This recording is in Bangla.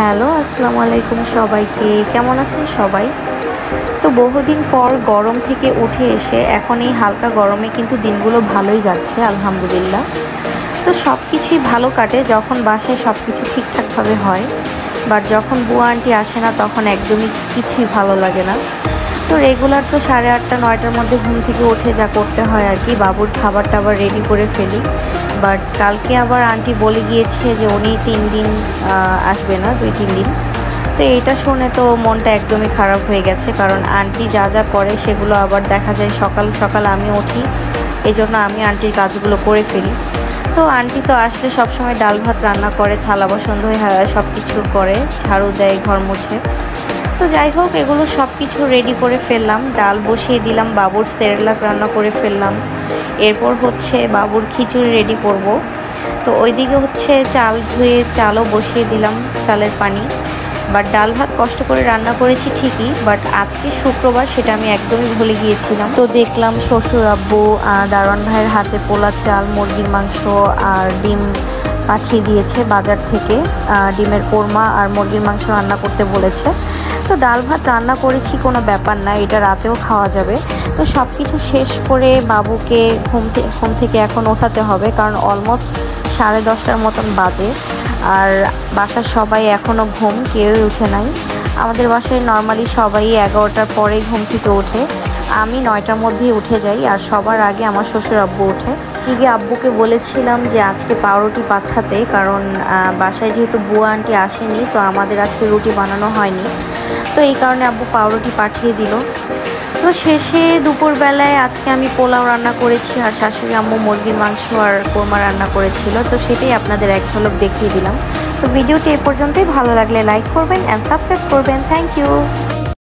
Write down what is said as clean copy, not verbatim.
হ্যালো, আসসালামু আলাইকুম সবাইকে। কেমন আছেন সবাই? তো বহুদিন পর গরম থেকে উঠে এসে এখন এই হালকা গরমে কিন্তু দিনগুলো ভালোই যাচ্ছে আলহামদুলিল্লাহ। তো সব কিছুই ভালো কাটে যখন বাসায় সব কিছু ঠিকঠাকভাবে হয়, বাট যখন বুয়া আন্টি আসে না তখন একদমই কিছুই ভালো লাগে না। তো রেগুলার তো 8:30 9টার মধ্যে ঘুম থেকে উঠে যা করতে হয় আর কি, বাবুর খাবার টাবার রেডি করে ফেলি। বাট কালকে আবার আন্টি বলে গিয়েছে যে উনি 3 দিন আসবে না, 2-3 দিন। তো এটা শুনে তো মনটা একদমই খারাপ হয়ে গেছে, কারণ আন্টি যা যা করে সেগুলো আবার দেখা যায় সকাল সকাল আমি উঠি, এই জন্য আমি আন্টির কাজগুলো করে ফেলি। তো আন্টি তো আসলে সবসময় ডাল ভাত রান্না করে, থালা বাসন ধুয়ে সব কিছু করে, ঝাড়ু দেয়, ঘর মুছে। তো যাই হোক, এগুলো সব কিছু রেডি করে ফেললাম, ডাল বসিয়ে দিলাম, বাবুর সেরেলাক রান্না করে ফেললাম। এরপর হচ্ছে বাবুর খিচুড়ি রেডি করব। তো ওইদিকে হচ্ছে চাল ধুয়ে চালও বসিয়ে দিলাম, চালের পানি। বাট ডাল ভাত কষ্ট করে রান্না করেছি ঠিকই, বাট আজকে শুক্রবার সেটা আমি একদমই ভুলে গিয়েছিলাম। তো দেখলাম শ্বশুর আব্বু দারোয়ান ভাইয়ের হাতে পোলা চাল, মুরগির মাংস আর ডিম পাঠিয়ে দিয়েছে বাজার থেকে। ডিমের কোরমা আর মুরগির মাংস রান্না করতে বলেছে। তো ডাল ভাত রান্না করেছি, কোনো ব্যাপার না, এটা রাতেও খাওয়া যাবে। তো সব কিছু শেষ করে বাবুকে ঘুম থেকে এখন ওঠাতে হবে, কারণ অলমোস্ট 10:30টার মতন বাজে। আর বাসার সবাই এখনও ঘুম, কেউই উঠে নাই। আমাদের বাসায় নর্মালি সবাই 11টার পরেই ঘুম থেকে ওঠে। আমি 9টার মধ্যেই উঠে যাই, আর সবার আগে আমার শ্বশুর আব্বু ওঠে। এদিকে আব্বুকে বলেছিলাম যে আজকে পাউরুটি পাঠাতে, কারণ বাসায় যেহেতু বুয়া আন্টি আসেনি, তো আমাদের আজকে রুটি বানানো হয়নি। তো এই কারণে আব্বু পাউরুটি পাঠিয়ে দিল। তো শেষে দুপুরবেলায় আজকে আমি পোলাও রান্না করেছি, আর শাশুড়ি আম্মু মুরগির মাংস আর কোরমা রান্না করেছিল। তো সেটাই আপনাদের এক ঝলক দেখিয়ে দিলাম। তো ভিডিওটি এ পর্যন্তই। ভালো লাগলে লাইক করবেন অ্যান্ড সাবস্ক্রাইব করবেন। Thank you.